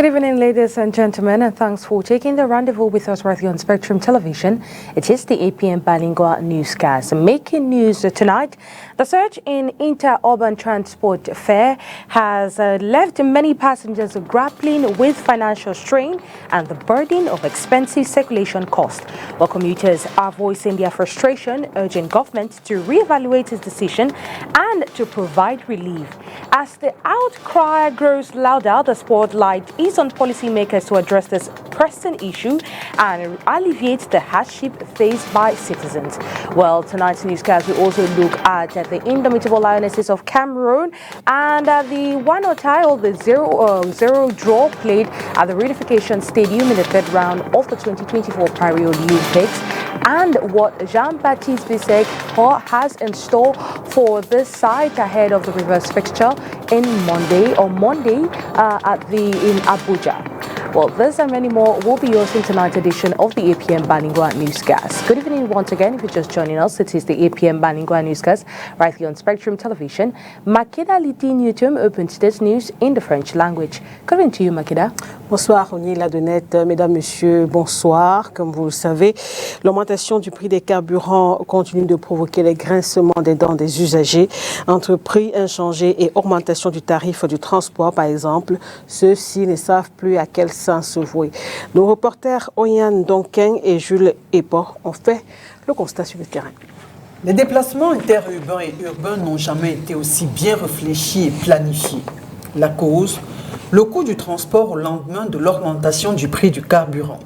evening, ladies and gentlemen, and thanks for taking the rendezvous with us right here on Spectrum Television. It is the 8 p.m. Bilingue newscast. Making news tonight, the surge in inter-urban transport fare has left many passengers grappling with financial strain and the burden of expensive circulation costs. While commuters are voicing their frustration, urging government to reevaluate its decision and to provide relief. As the outcry grows louder, the spotlight is on policymakers to address this pressing issue and alleviate the hardship faced by citizens. Well, tonight's newscast will also look at the indomitable Lionesses of Cameroon and the one-0 tie or the 0-0 draw played at the Reunification Stadium in the third round of the 2024 Paris Olympics, and what Jean-Baptiste Bissek has in store for this side ahead of the reverse fixture in Monday in Abuja. Well, this and many more will be yours in tonight's edition of the 8 p.m. Bilingue newscast. Good evening once again. If you're just joining us, it is the 8 p.m. Bilingue newscast right here on Spectrum Television. Makeda Liti-Newton opens this news in the French language. Good evening to you, Makeda. Bonsoir, Rony Ladonnette. Mesdames, Messieurs, bonsoir. Comme vous le savez, l'augmentation du prix des carburants continue de provoquer les grincements des dents des usagers. Entre prix inchangés et augmentation du tarif du transport, par exemple, ceux-ci ne savent plus à quel sens se vouer. Nos reporters Oyan Donken et Jules Epor ont fait le constat sur le terrain. Les déplacements interurbains et urbains n'ont jamais été aussi bien réfléchis et planifiés. La cause, le coût du transport au lendemain de l'augmentation du prix du carburant.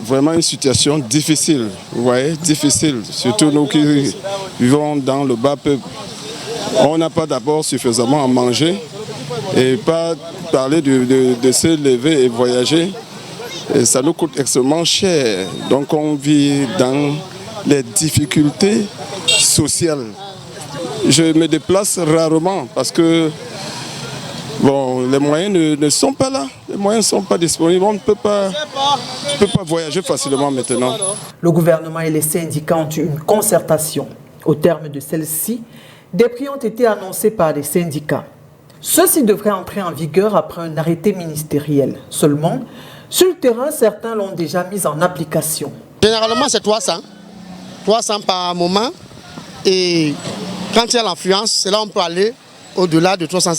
Vraiment une situation difficile, vous voyez, difficile. Surtout nous qui vivons dans le bas peuple. On n'a pas d'abord suffisamment à manger et pas parler de se lever et voyager. Et ça nous coûte extrêmement cher. Donc on vit dans les difficultés sociales. Je me déplace rarement parce que bon, les moyens ne sont pas là, les moyens ne sont pas disponibles, on ne peut pas voyager facilement maintenant. Le gouvernement et les syndicats ont eu une concertation. Au terme de celle-ci, des prix ont été annoncés par les syndicats. Ceux-ci devraient entrer en vigueur après un arrêté ministériel. Seulement, sur le terrain, certains l'ont déjà mis en application. Généralement, c'est 300. 300 par moment. Et quand il y a l'influence, c'est là on peut aller au-delà de 300.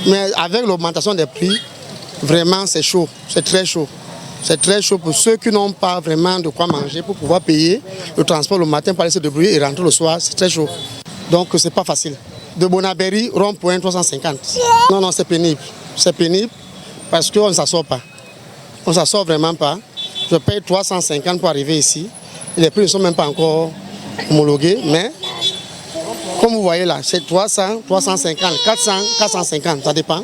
Mais avec l'augmentation des prix, vraiment c'est chaud, c'est très chaud. C'est très chaud pour ceux qui n'ont pas vraiment de quoi manger pour pouvoir payer le transport le matin pour aller se débrouiller et rentrer le soir, c'est très chaud. Donc c'est pas facile. De Bonabéry, rond-point 350. Non, c'est pénible. C'est pénible parce qu'on ne s'assort pas. On ne s'assort vraiment pas. Je paye 350 pour arriver ici. Et les prix ne sont même pas encore homologués, mais comme vous voyez là, c'est 300, 350, 400, 450, ça dépend.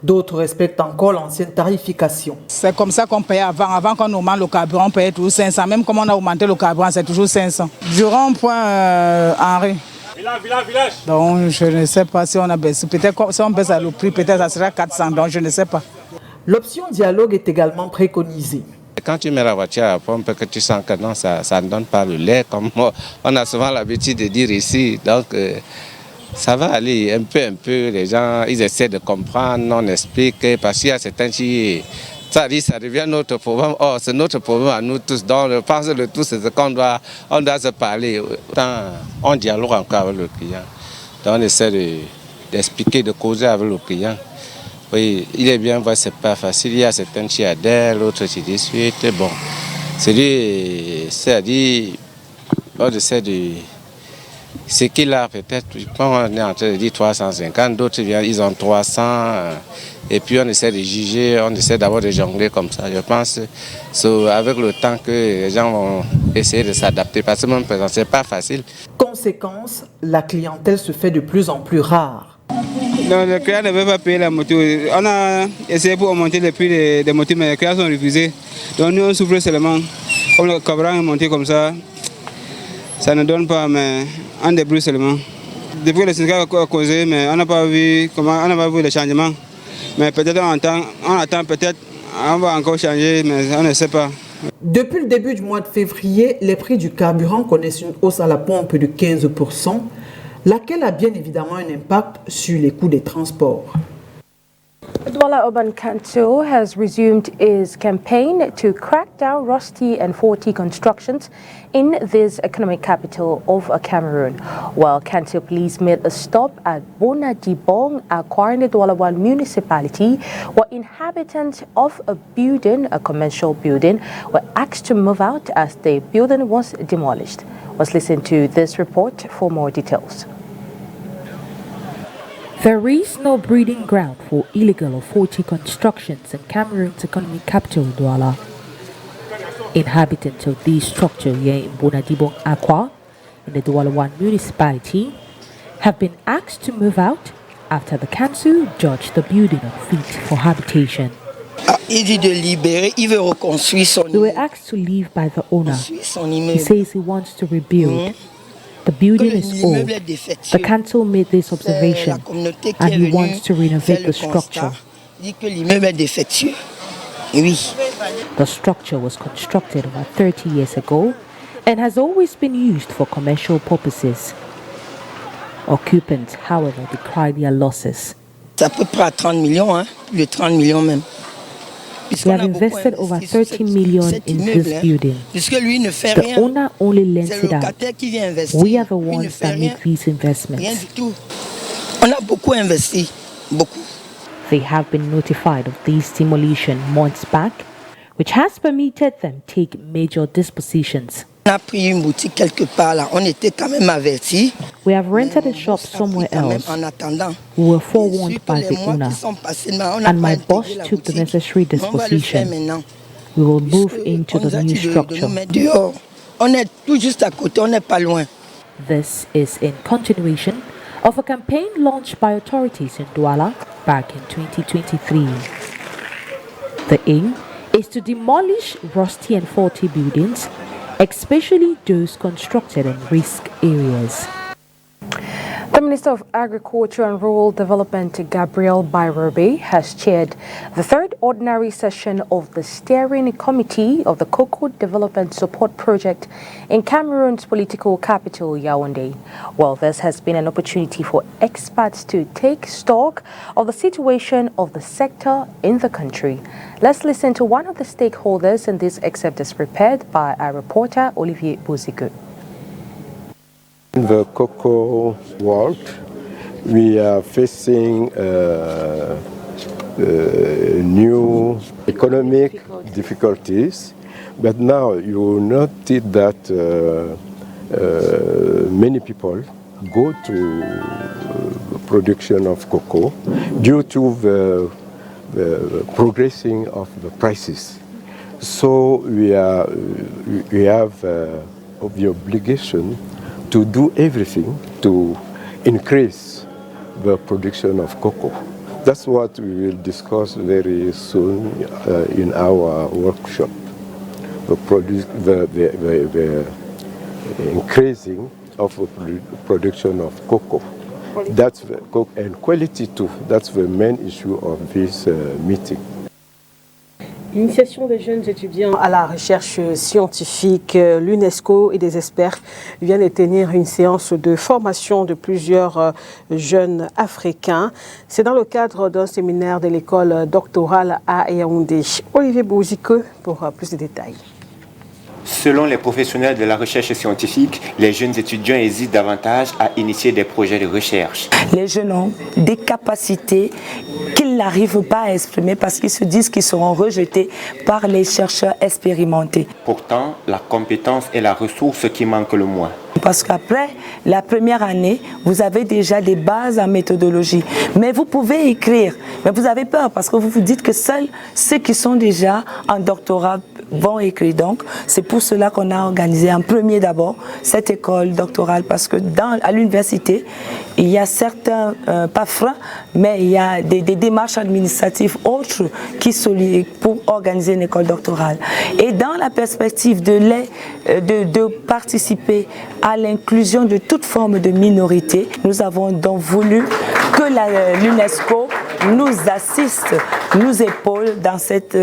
D'autres respectent encore l'ancienne tarification. C'est comme ça qu'on payait avant. Avant qu'on augmente le carburant, on payait toujours 500. Même comme on a augmenté le carburant, c'est toujours 500. Du rond-point Henri. Village. Donc je ne sais pas si on a baissé. Peut-être si on baisse le prix, peut-être ça sera 400. Donc je ne sais pas. L'option dialogue est également préconisée. Quand tu mets la voiture à la pompe, que tu sens que non, ça ne donne pas le lait, comme on a souvent l'habitude de dire ici. Donc, ça va aller un peu. Les gens, ils essaient de comprendre, on explique, parce qu'il y a certains qui... Ça devient notre problème. Oh, c'est notre problème à nous tous. Donc, je pense que le tout, c'est qu'on doit se parler. On dialogue encore avec le client. Donc, on essaie d'expliquer, de causer avec le client. Oui, il est bien vrai, c'est pas facile. Il y a certains qui adhèrent, l'autre qui discutent. Bon, c'est-à-dire, on essaie de... Ce qu'il a peut-être, on est en train de dire 350, d'autres ils ont 300. Et puis on essaie de juger, on essaie d'abord de jongler comme ça. Je pense que c'est avec le temps que les gens vont essayer de s'adapter. Parce que même ce n'est pas facile. Conséquence, la clientèle se fait de plus en plus rare. Donc, les clients ne veulent pas payer la moto. On a essayé pour augmenter les prix des motos, mais les clients sont refusés. Donc nous, on souffre seulement. Comme le carburant est monté comme ça ne donne pas, mais on débrouille seulement. Depuis que le syndicat a causé, mais on n'a pas vu les changements. Mais peut-être on attend, peut-être on va encore changer, mais on ne sait pas. Depuis le début du mois de février, les prix du carburant connaissent une hausse à la pompe de 15%, laquelle a bien évidemment un impact sur les coûts des transports. Douala Urban Council has resumed its campaign to crack down rusty and faulty constructions in this economic capital of Cameroon. While Council police made a stop at Bonadibong, acquiring the Douala 1 municipality, where inhabitants of a building, a commercial building, were asked to move out as the building was demolished. Let's listen to this report for more details. There is no breeding ground for illegal or faulty constructions in Cameroon's economic capital, Douala. Inhabitants of this structure here in Bonadibong Aqua, in the Douala 1 municipality, have been asked to move out after the council judged the building unfit for habitation. They were asked to leave by the owner. He says he wants to rebuild. The building is old. The council made this observation and he wants to renovate the structure. The structure was constructed about 30 years ago and has always been used for commercial purposes. Occupants, however, decry their losses. C'est à peu près à 30 millions, hein, plus de 30 millions même. We have invested over 30 million in this building. The owner only lends it out. We are the ones that make these investments. They have been notified of this demolition months back, which has permitted them take major dispositions. We have rented a shop somewhere else. We were forewarned by the owner, and my boss took the necessary disposition. We will move into the new structure. This is in continuation of a campaign launched by authorities in Douala back in 2023. The aim is to demolish rusty and faulty buildings, especially those constructed in risk areas. The Minister of Agriculture and Rural Development, Gabriel Bairobe, has chaired the third ordinary session of the Steering Committee of the Cocoa Development Support Project in Cameroon's political capital, Yaoundé. Well, this has been an opportunity for experts to take stock of the situation of the sector in the country. Let's listen to one of the stakeholders, and this excerpt is prepared by our reporter, Olivier Bouzikou. In the cocoa world, we are facing new economic difficulties, but now you will notice that many people go to production of cocoa due to the progressing of the prices. So we have the obligation to do everything to increase the production of cocoa. That's what we will discuss very soon in our workshop. The increasing of the production of cocoa. That's and quality too. That's the main issue of this meeting. L'initiation des jeunes étudiants à la recherche scientifique, l'UNESCO et des experts viennent de tenir une séance de formation de plusieurs jeunes africains. C'est dans le cadre d'un séminaire de l'école doctorale à Yaoundé. Olivier Bouzikou pour plus de détails. Selon les professionnels de la recherche scientifique, les jeunes étudiants hésitent davantage à initier des projets de recherche. Les jeunes ont des capacités qu'ils n'arrivent pas à exprimer parce qu'ils se disent qu'ils seront rejetés par les chercheurs expérimentés. Pourtant, la compétence est la ressource qui manque le moins. Parce qu'après la première année, vous avez déjà des bases en méthodologie. Mais vous pouvez écrire. Mais vous avez peur parce que vous vous dites que seuls ceux qui sont déjà en doctorat vont écrire. Donc, c'est pour cela qu'on a organisé en premier d'abord cette école doctorale. Parce que à l'université, il y a certains, pas freins, mais il y a des démarches administratives autres qui sont liées pour organiser une école doctorale. Et dans la perspective de participer à l'inclusion de toute forme de minorité, nous avons donc voulu que l'UNESCO nous assistent, nous épaulent dans cette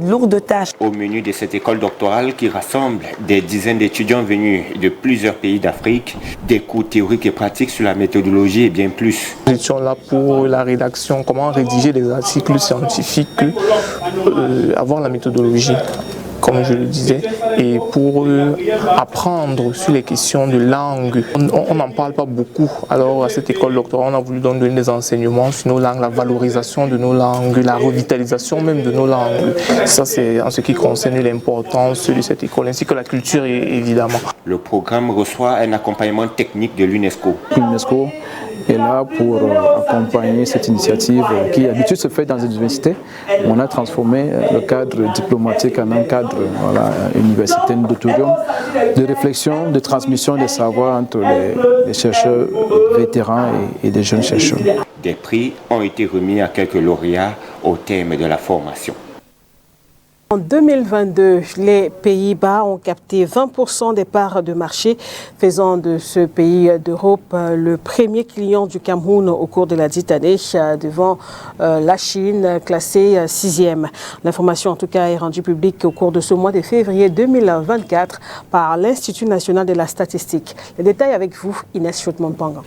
lourde tâche. Au menu de cette école doctorale qui rassemble des dizaines d'étudiants venus de plusieurs pays d'Afrique, des cours théoriques et pratiques sur la méthodologie et bien plus. Nous étions là pour la rédaction, comment rédiger des articles scientifiques, avoir la méthodologie, comme je le disais, et pour apprendre sur les questions de langue. On n'en parle pas beaucoup. Alors à cette école doctorale, on a voulu donner des enseignements sur nos langues, la valorisation de nos langues, la revitalisation même de nos langues. Ça, c'est en ce qui concerne l'importance de cette école, ainsi que la culture, évidemment. Le programme reçoit un accompagnement technique de l'UNESCO. L'UNESCO est là pour accompagner cette initiative qui d'habitude se fait dans les universités. On a transformé le cadre diplomatique en un cadre universitaire d'auditorium, de réflexion, de transmission des savoirs entre les chercheurs vétérans et des jeunes chercheurs. Des prix ont été remis à quelques lauréats au thème de la formation. En 2022, les Pays-Bas ont capté 20% des parts de marché, faisant de ce pays d'Europe le premier client du Cameroun au cours de la dite année, devant la Chine, classée 6e. L'information, en tout cas, est rendue publique au cours de ce mois de février 2024 par l'Institut national de la statistique. Les détails avec vous, Inès Chotman-Panga.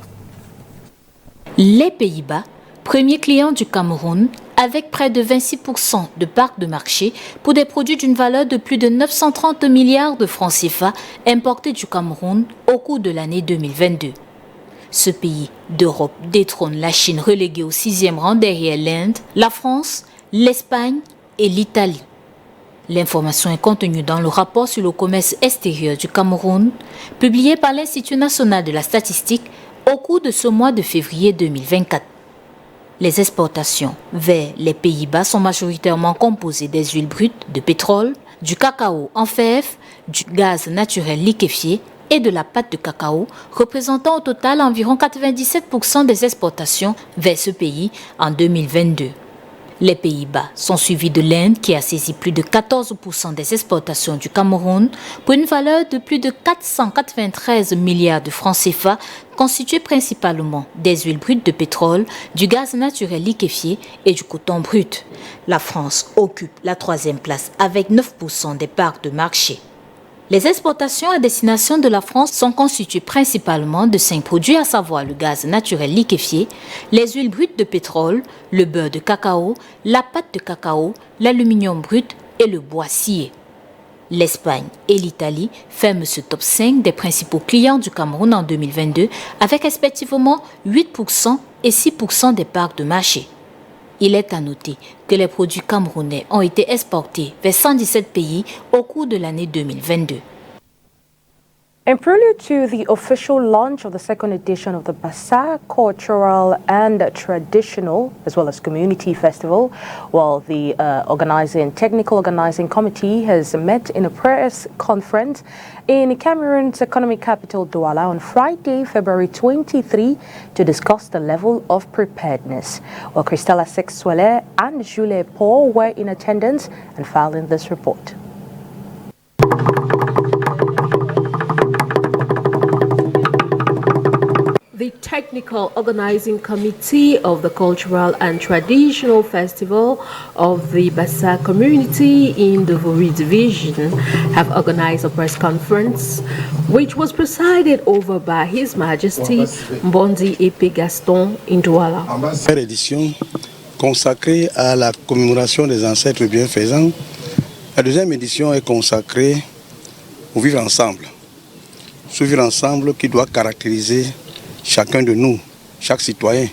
Les Pays-Bas, premier client du Cameroun, avec près de 26% de parts de marché pour des produits d'une valeur de plus de 930 milliards de francs CFA importés du Cameroun au cours de l'année 2022. Ce pays d'Europe détrône la Chine reléguée au 6e rang derrière l'Inde, la France, l'Espagne et l'Italie. L'information est contenue dans le rapport sur le commerce extérieur du Cameroun, publié par l'Institut national de la statistique au cours de ce mois de février 2024. Les exportations vers les Pays-Bas sont majoritairement composées des huiles brutes, de pétrole, du cacao en fèves, du gaz naturel liquéfié et de la pâte de cacao, représentant au total environ 97% des exportations vers ce pays en 2022. Les Pays-Bas sont suivis de l'Inde qui a saisi plus de 14% des exportations du Cameroun pour une valeur de plus de 493 milliards de francs CFA, constituée principalement des huiles brutes de pétrole, du gaz naturel liquéfié et du coton brut. La France occupe la 3e place avec 9% des parts de marché. Les exportations à destination de la France sont constituées principalement de 5 produits, à savoir le gaz naturel liquéfié, les huiles brutes de pétrole, le beurre de cacao, la pâte de cacao, l'aluminium brut et le bois scié. L'Espagne et l'Italie ferment ce top 5 des principaux clients du Cameroun en 2022 avec respectivement 8% et 6% des parts de marché. Il est à noter que les produits camerounais ont été exportés vers 117 pays au cours de l'année 2022. In prelude to the official launch of the second edition of the Bassa Cultural and Traditional, as well as Community Festival, the Technical Organizing Committee has met in a press conference in Cameroon's economic capital, Douala, on Friday, February 23, to discuss the level of preparedness. Christella Sexuele and Julie Paul were in attendance and filed in this report. The Technical Organizing Committee of the Cultural and Traditional Festival of the Bassa community in the Février division have organized a press conference which was presided over by His Majesty Mbondi Épée Gaston in Douala. Première édition consacrée à la commémoration des ancêtres bienfaisants. La deuxième édition est consacrée au vivre ensemble. Ce vivre ensemble qui doit caractériser chacun de nous, chaque citoyen,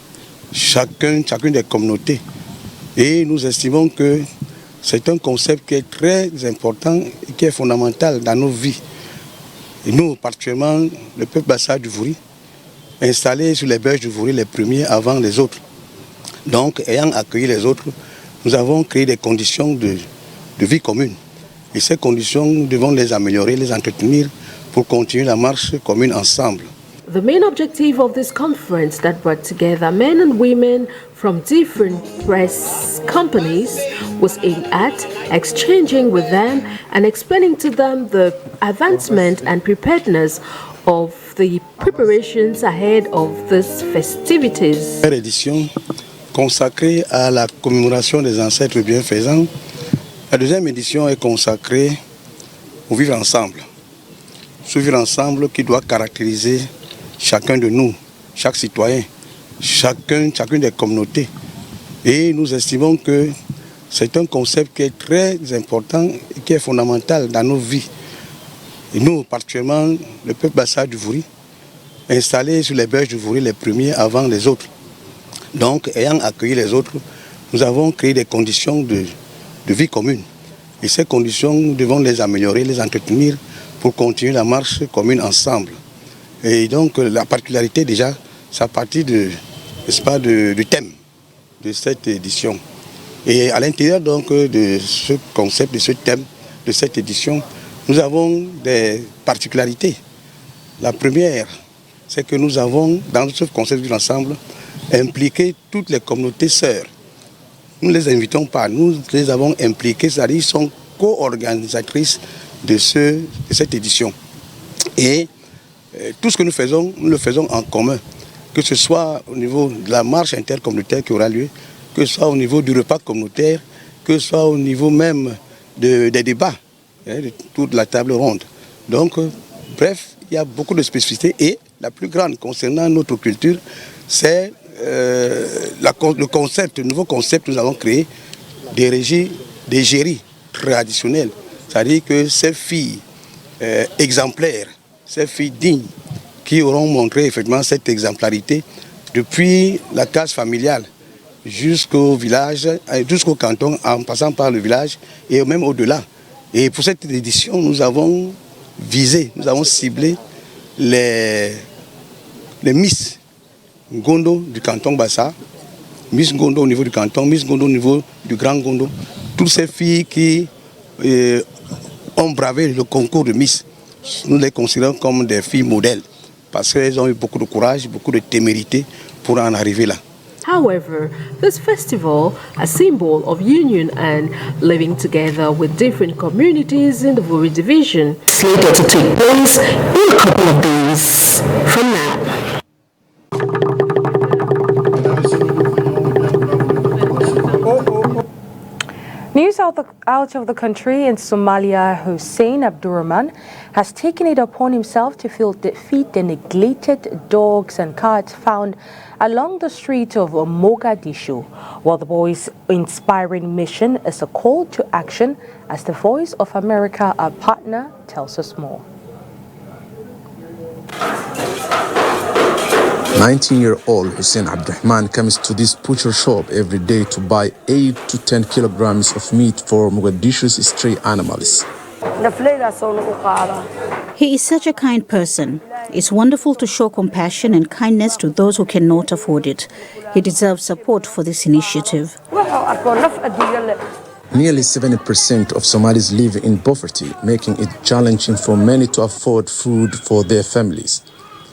chacune des communautés. Et nous estimons que c'est un concept qui est très important et qui est fondamental dans nos vies. Et nous, particulièrement, le peuple Bassa du Vouri, installé sur les berges du Vouri les premiers avant les autres. Donc, ayant accueilli les autres, nous avons créé des conditions de vie commune. Et ces conditions, nous devons les améliorer, les entretenir pour continuer la marche commune ensemble. The main objective of this conference that brought together men and women from different press companies was aimed at exchanging with them and explaining to them the advancement and preparedness of the preparations ahead of these festivities. Première édition consacrée à la commémoration des ancêtres bienfaisants. La deuxième édition est consacrée au vivre ensemble. Ce vivre ensemble qui doit caractériser chacun de nous, chaque citoyen, chacune des communautés. Et nous estimons que c'est un concept qui est très important et qui est fondamental dans nos vies. Et nous, particulièrement, le peuple Bassa du Vouri, installé sur les berges du Vouri les premiers avant les autres. Donc, ayant accueilli les autres, nous avons créé des conditions de vie commune. Et ces conditions, nous devons les améliorer, les entretenir pour continuer la marche commune ensemble. Et donc, la particularité déjà, c'est à partir du thème de cette édition. Et à l'intérieur donc de ce concept, de ce thème, de cette édition, nous avons des particularités. La première, c'est que nous avons, dans ce concept de l'ensemble, impliqué toutes les communautés sœurs. Nous ne les invitons pas, nous les avons impliquées, c'est-à-dire qu'ils sont co-organisatrices de cette édition. Et tout ce que nous le faisons en commun, que ce soit au niveau de la marche intercommunautaire qui aura lieu, que ce soit au niveau du repas communautaire, que ce soit au niveau même des débats, de toute la table ronde. Donc, bref, il y a beaucoup de spécificités et la plus grande concernant notre culture, c'est le nouveau concept que nous avons créé des géries traditionnelles. C'est-à-dire que ces filles exemplaires, ces filles dignes, qui auront montré effectivement cette exemplarité depuis la case familiale jusqu'au village, jusqu'au canton, en passant par le village et même au-delà. Et pour cette édition, nous avons visé, nous avons ciblé les Miss Gondo du canton Bassa, Miss Gondo au niveau du canton, Miss Gondo au niveau du Grand Gondo. Toutes ces filles qui ont bravé le concours de Miss, nous les considérons comme des filles modèles parce qu'elles ont eu beaucoup de courage, beaucoup de témérité pour en arriver là. However, this festival, a symbol of union and living together with different communities in the Vouri division, slated to take place in a couple of days from now. News out of the country. In Somalia, Hussein Abdurrahman has taken it upon himself to feed the neglected dogs and cats found along the streets of Mogadishu. While the boy's inspiring mission is a call to action, as the Voice of America, our partner, tells us more. 19-year-old Hussein Abdurrahman comes to this butcher shop every day to buy 8 to 10 kilograms of meat for Mogadishu's stray animals. He is such a kind person. It's wonderful to show compassion and kindness to those who cannot afford it. He deserves support for this initiative. Nearly 70% of Somalis live in poverty, making it challenging for many to afford food for their families,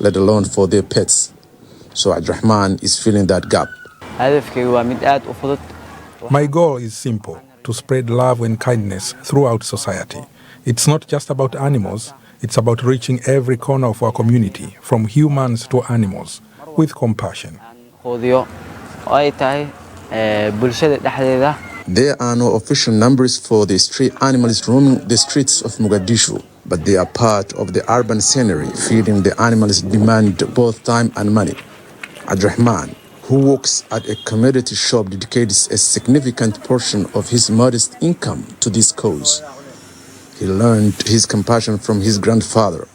let alone for their pets. So Abdurrahman is filling that gap. My goal is simple, to spread love and kindness throughout society. It's not just about animals, it's about reaching every corner of our community, from humans to animals, with compassion. There are no official numbers for the stray animals roaming the streets of Mogadishu, but they are part of the urban scenery. Feeding the animals demand both time and money. Abdurrahman, who works at a commodity shop, dedicates a significant portion of his modest income to this cause. He learned his compassion from his grandfather,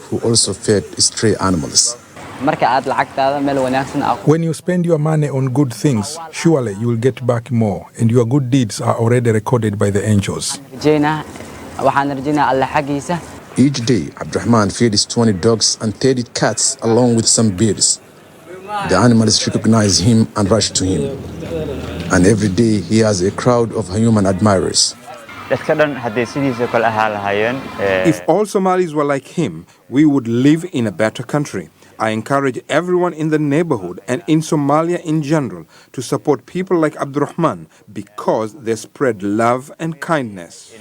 who also fed stray animals. When you spend your money on good things, surely you will get back more, and your good deeds are already recorded by the angels. Each day, Abdurrahman feeds 20 dogs and 30 cats along with some birds. The animals recognize him and rush to him. And every day, he has a crowd of human admirers. If all Somalis were like him, we would live in a better country. I encourage everyone in the neighborhood and in Somalia in general to support people like Abdurrahman because they spread love and kindness.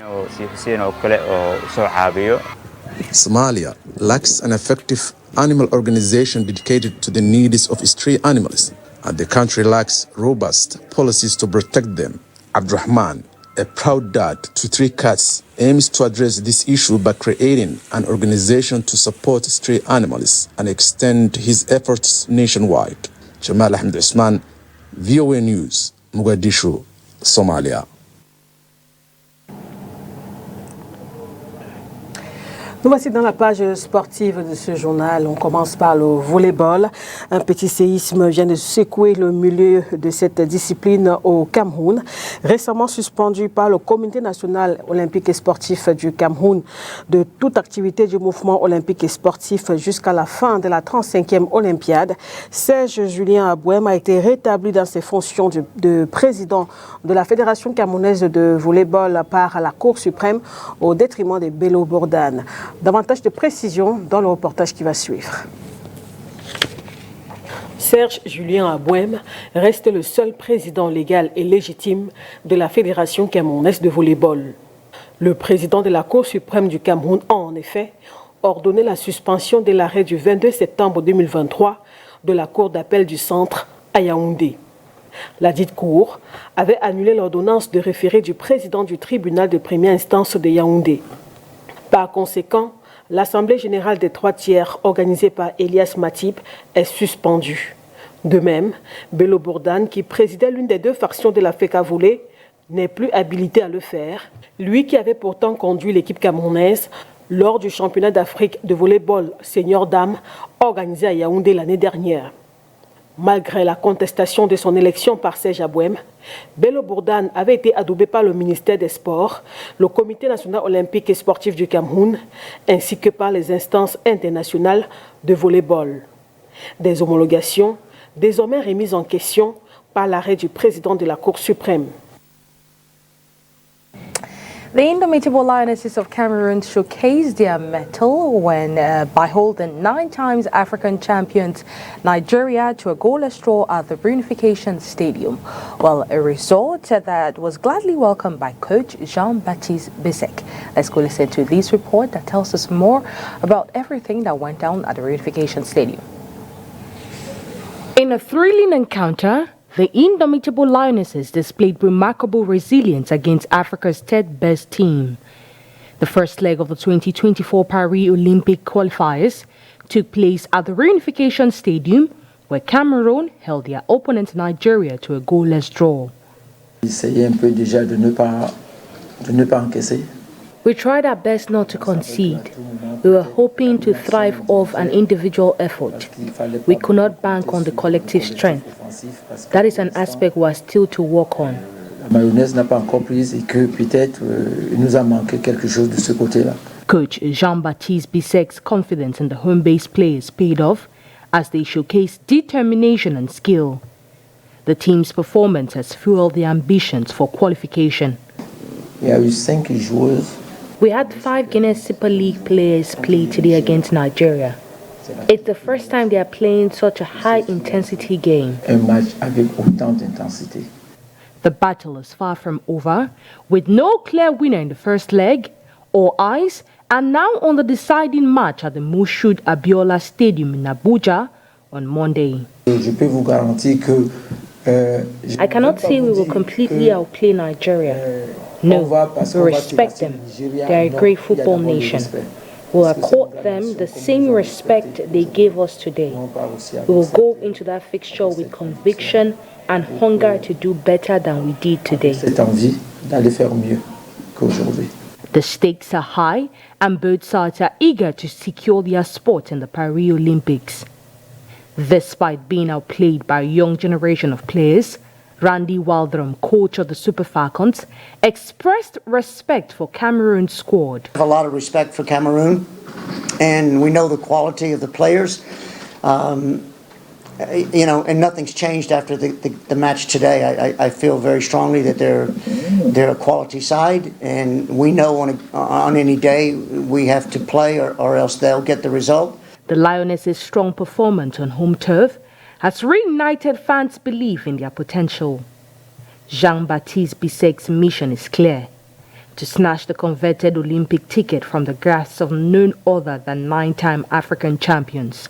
Somalia lacks an effective animal organization dedicated to the needs of stray animals, and the country lacks robust policies to protect them. Abdurrahman, a proud dad to 3 cats, aims to address this issue by creating an organization to support stray animals and extend his efforts nationwide. Jamal Ahmed Usman, VOA News, Mogadishu, Somalia. Nous voici dans la page sportive de ce journal. On commence par le volleyball. Un petit séisme vient de secouer le milieu de cette discipline au Cameroun. Récemment suspendu par le Comité national olympique et sportif du Cameroun de toute activité du mouvement olympique et sportif jusqu'à la fin de la 35e Olympiade, Serge Julien Abouem a été rétabli dans ses fonctions de président de la Fédération camerounaise de volleyball par la Cour suprême au détriment de Bello Bourdane. Davantage de précisions dans le reportage qui va suivre. Serge Julien Abouem reste le seul président légal et légitime de la Fédération camerounaise de volleyball. Le président de la Cour suprême du Cameroun a en effet ordonné la suspension de l'arrêt du 22 septembre 2023 de la Cour d'appel du centre à Yaoundé. La dite Cour avait annulé l'ordonnance de référé du président du tribunal de première instance de Yaoundé. Par conséquent, l'Assemblée générale des 3/3 organisée par Elias Matip est suspendue. De même, Bello Bourdane, qui présidait l'une des 2 factions de la FECA Volley, n'est plus habilité à le faire, lui qui avait pourtant conduit l'équipe camerounaise lors du championnat d'Afrique de volleyball senior dames organisé à Yaoundé l'année dernière. Malgré la contestation de son élection par Serge Abouem, Bello Bourdane avait été adoubé par le ministère des Sports, le Comité national olympique et sportif du Cameroun, ainsi que par les instances internationales de volleyball. Des homologations désormais remises en question par l'arrêt du président de la Cour suprême. The indomitable Lionesses of Cameroon showcased their mettle when by holding 9 times African champions Nigeria to a goalless draw at the Reunification Stadium. Well, a result that was gladly welcomed by coach Jean-Baptiste Bissek. Let's go listen to this report that tells us more about everything that went down at the Reunification Stadium. In a thrilling encounter, the indomitable Lionesses displayed remarkable resilience against Africa's third-best team. The first leg of the 2024 Paris Olympic qualifiers took place at the Reunification Stadium, where Cameroon held their opponent Nigeria to a goalless draw. Essayez un peu déjà de ne pas encaisser. We tried our best not to concede. We were hoping to thrive off an individual effort. We could not bank on the collective strength. That is an aspect we are still to work on. La mayonnaise n'a pas encore prise et que peut-être il nous a manqué quelque chose de ce côté-là. Coach Jean-Baptiste Bissek's confidence in the home-based players paid off as they showcased determination and skill. The team's performance has fueled their ambitions for qualification. Il y a eu 5 joueuses. We had 5 Guinness Super League players play today against Nigeria. It's the first time they are playing such a high-intensity game. Un match avec autant d'intensité. The battle is far from over, with no clear winner in the first leg. All eyes are now on the deciding match at the Moshood Abiola Stadium in Abuja on Monday. Je peux vous garantir que I cannot say we will completely outplay Nigeria. No, we respect them. They are a great football nation. We will accord them the same respect they gave us today. We will go into that fixture with conviction and hunger to do better than we did today. Cette envie d'aller faire mieux qu'aujourd'hui. The stakes are high and both sides are eager to secure their spot in the Paris Olympics. Despite being outplayed by a young generation of players, Randy Waldrum, coach of the Super Falcons, expressed respect for Cameroon's squad. I have a lot of respect for Cameroon, and we know the quality of the players. And nothing's changed after the match today. I feel very strongly that they're a quality side, and we know on any day we have to play or else they'll get the result. The Lionesses' strong performance on home turf has reignited fans' belief in their potential. Jean-Baptiste Bissek's mission is clear: to snatch the coveted Olympic ticket from the grasp of none other than 9-time African champions.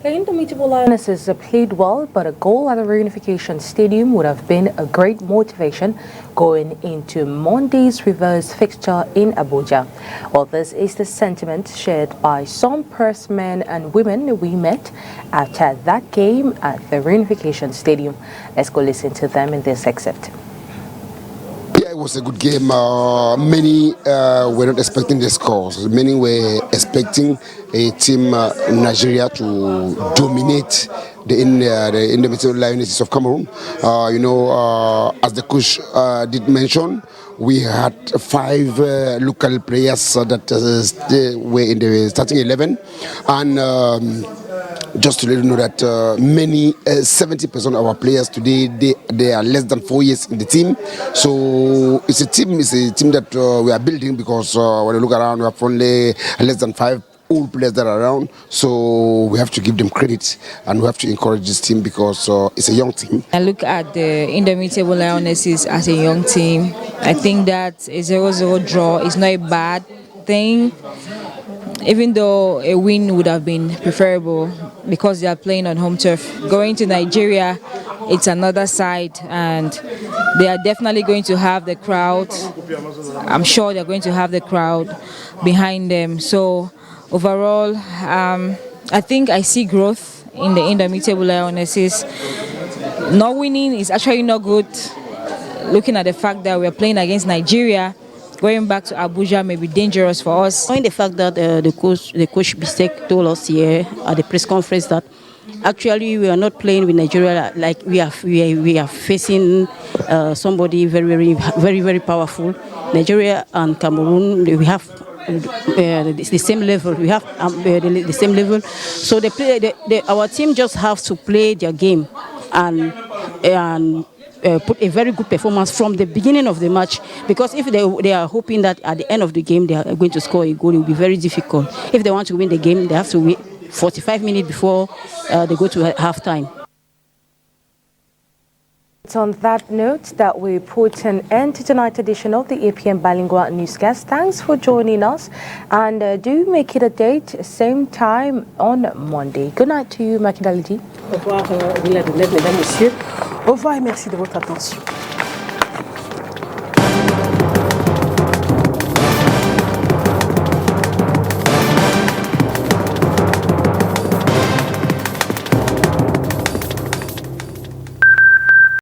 The Indomitable Lionesses played well, but a goal at the Reunification Stadium would have been a great motivation going into Monday's reverse fixture in Abuja. Well, this is the sentiment shared by some press men and women we met after that game at the Reunification Stadium. Let's go listen to them in this excerpt. Yeah, it was a good game. Many were not expecting the scores. Many were expecting a team Nigeria to dominate the Indomitable Lionesses of Cameroon. As the coach did mention, we had 5 local players that were in the starting 11, and just to let you know that many 70% of our players today they are less than 4 years in the team. So it's a team that we are building, because when you look around, we have only less than 5 old players that are around. So we have to give them credit, and we have to encourage this team, because it's a young team. I look at the Indomitable Lionesses as a young team. I think that a 0-0 draw is not a bad thing, even though a win would have been preferable because they are playing on home turf. Going to Nigeria, it's another side, and they are definitely going to have the crowd. I'm sure they're going to have the crowd behind them. So overall, I think I see growth in the Indomitable Lionesses. Not winning is actually not good, looking at the fact that we're playing against Nigeria. Going back to Abuja may be dangerous for us. Knowing the fact that the coach Bistek told us here at the press conference that actually we are not playing with Nigeria, like we are facing somebody very powerful. Nigeria and Cameroon, we have the same level. We have the same level. So our team just have to play their game and put a very good performance from the beginning of the match, because if they are hoping that at the end of the game they are going to score a goal, it will be very difficult. If they want to win the game, they have to wait 45 minutes before they go to halftime. It's on that note that we put an end to tonight's edition of the APM Bilingual Newscast. Thanks for joining us, and do make it a date, same time on Monday. Good night to you, Makindaliji. Au revoir, mesdames, messieurs. Au revoir et merci de votre attention.